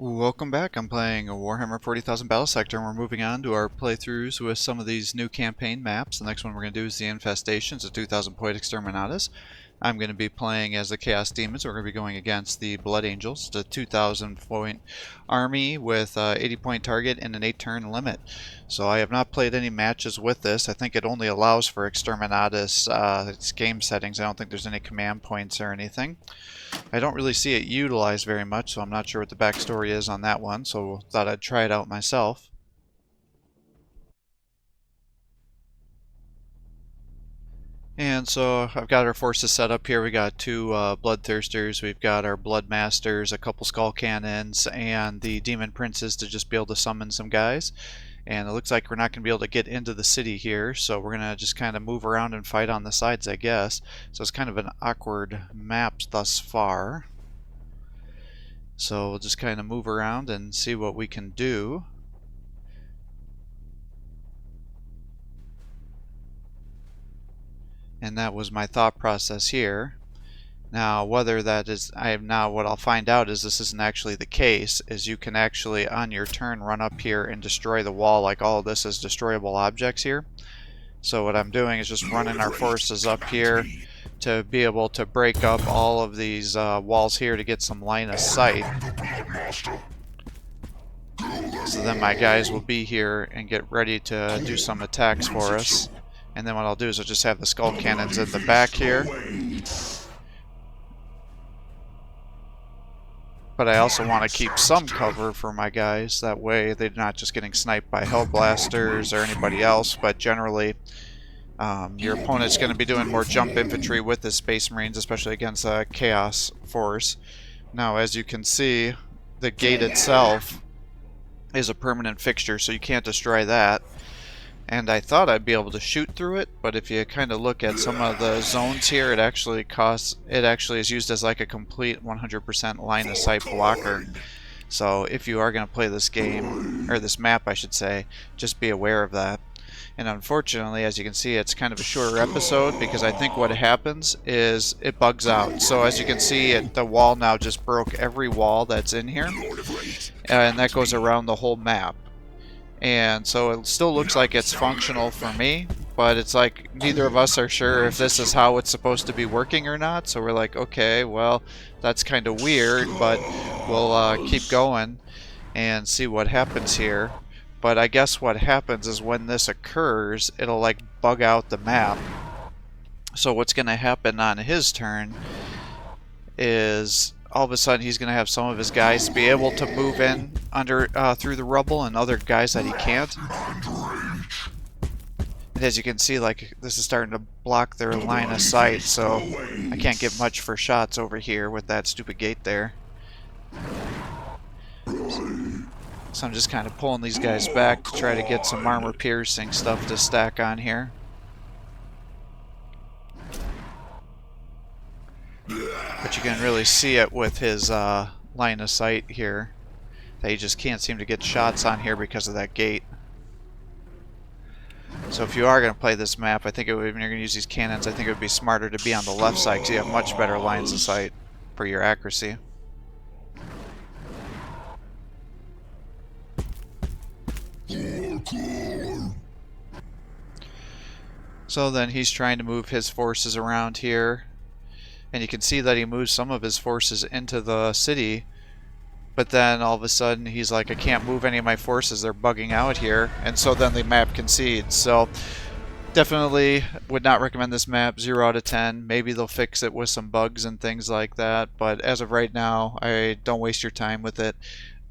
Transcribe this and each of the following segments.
Welcome back. I'm playing Warhammer 40,000 Battlesector, and we're moving on to our playthroughs with some of these new campaign maps. The next one we're going to do is the Infestations, the 2,000 point Exterminatus. I'm going to be playing as the Chaos Demons. We're going to be going against the Blood Angels, the 2,000 point army with 80 point target and an 8 turn limit. So I have not played any matches with this. I think it only allows for Exterminatus its game settings. I don't think there's any command points or anything. I don't really see it utilized very much, so I'm not sure what the backstory is on that one, so thought I'd try it out myself. And so I've got our forces set up here. We got two Bloodthirsters, we've got our Bloodmasters, a couple Skull Cannons, and the Demon Princes to just be able to summon some guys. And it looks like we're not going to be able to get into the city here, so we're going to just kind of move around and fight on the sides, I guess. So it's kind of an awkward map thus far. So we'll just kind of move around and see what we can do. And that was my thought process here. Now, whether that is, what I'll find out is this isn't actually the case, is you can actually on your turn run up here and destroy the wall, like all of this is destroyable objects here. So what I'm doing is just running our forces up here to be able to break up all of these walls here to get some line of sight. So then my guys will be here and get ready to do some attacks for us. And then what I'll do is I'll just have the skull cannons in the back here. But I also want to keep some cover for my guys. That way they're not just getting sniped by Hellblasters or anybody else, but generally your opponent's going to be doing more jump infantry with the Space Marines, especially against a Chaos force. Now, as you can see, the gate itself is a permanent fixture, so you can't destroy that. And I thought I'd be able to shoot through it, but if you kind of look at some of the zones here, it actually is used as like a complete 100% line of sight blocker. So if you are going to play this game, or this map I should say, just be aware of that. And unfortunately, as you can see, it's kind of a shorter episode because I think what happens is it bugs out. So as you can see, the wall now just broke every wall that's in here, and that goes around the whole map. And so it still looks like it's functional for me, but it's like neither of us are sure if this is how it's supposed to be working or not. So we're like, okay, well, that's kind of weird, but we'll keep going and see what happens here. But I guess what happens is when this occurs, it'll like bug out the map. So what's going to happen on his turn is all of a sudden he's going to have some of his guys be able to move in under through the rubble, and other guys that he can't. And as you can see, like, this is starting to block their line of sight, so I can't get much for shots over here with that stupid gate there. So I'm just kind of pulling these guys back to try to get some armor piercing stuff to stack on here. But you can really see it with his line of sight here, that he just can't seem to get shots on here because of that gate. So if you are going to play this map, I think when you're going to use these cannons, I think it would be smarter to be on the left side because you have much better lines of sight for your accuracy. So then he's trying to move his forces around here. And you can see that he moves some of his forces into the city, but then all of a sudden he's like, I can't move any of my forces, they're bugging out here, and so then the map concedes. So definitely would not recommend this map, 0 out of 10. Maybe they'll fix it with some bugs and things like that, but as of right now, I don't waste your time with it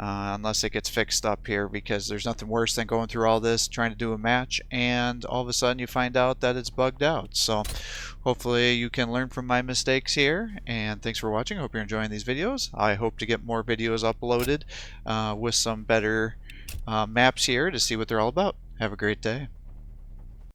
unless it gets fixed up here, because there's nothing worse than going through all this trying to do a match and all of a sudden you find out that it's bugged out. So hopefully you can learn from my mistakes here, and thanks for watching. I hope you're enjoying these videos. I hope to get more videos uploaded with some better maps here to see what they're all about. Have a great day.